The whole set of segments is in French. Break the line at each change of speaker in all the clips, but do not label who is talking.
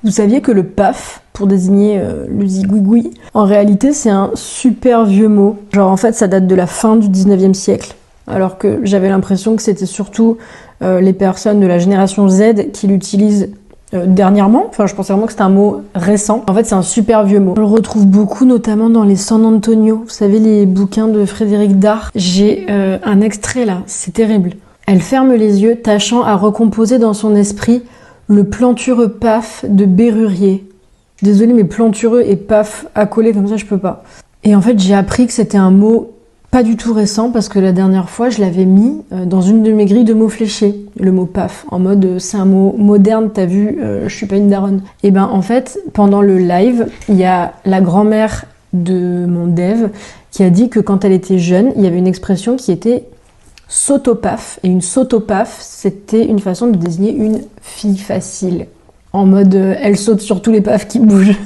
Vous saviez que le paf, pour désigner le zigouigoui, en réalité c'est un super vieux mot. Genre en fait ça date de la fin du 19e siècle. Alors que j'avais l'impression que c'était surtout les personnes de la génération Z qui l'utilisent dernièrement. Enfin, je pensais vraiment que c'était un mot récent. En fait, c'est un super vieux mot. On le retrouve beaucoup, notamment dans les San Antonio. Vous savez, les bouquins de Frédéric Dard. J'ai un extrait là, c'est terrible. Elle ferme les yeux, tâchant à recomposer dans son esprit le plantureux paf de Bérurier. Désolée, mais plantureux et paf accolés comme ça, je peux pas. Et en fait, j'ai appris que c'était un mot pas du tout récent parce que la dernière fois, je l'avais mis dans une de mes grilles de mots fléchés, le mot paf, en mode c'est un mot moderne, t'as vu, je suis pas une daronne. Et ben en fait, pendant le live, il y a la grand-mère de mon dev qui a dit que quand elle était jeune, il y avait une expression qui était sautopaf. Et une sautopaf, c'était une façon de désigner une fille facile. En mode elle saute sur tous les pafs qui bougent.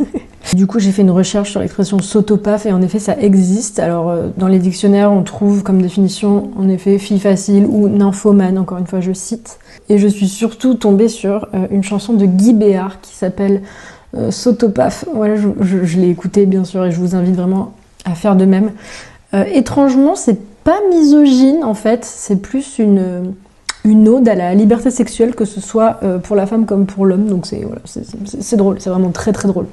Du coup, j'ai fait une recherche sur l'expression sautopaf et en effet, ça existe. Alors, dans les dictionnaires, on trouve comme définition, en effet, fille facile ou nymphomane, encore une fois, je cite. Et je suis surtout tombée sur une chanson de Guy Béard qui s'appelle Sautopaf. Voilà, je l'ai écoutée, bien sûr, et je vous invite vraiment à faire de même. Étrangement, c'est pas misogyne, en fait. C'est plus une ode à la liberté sexuelle, que ce soit pour la femme comme pour l'homme. Donc, c'est drôle, c'est vraiment très très drôle.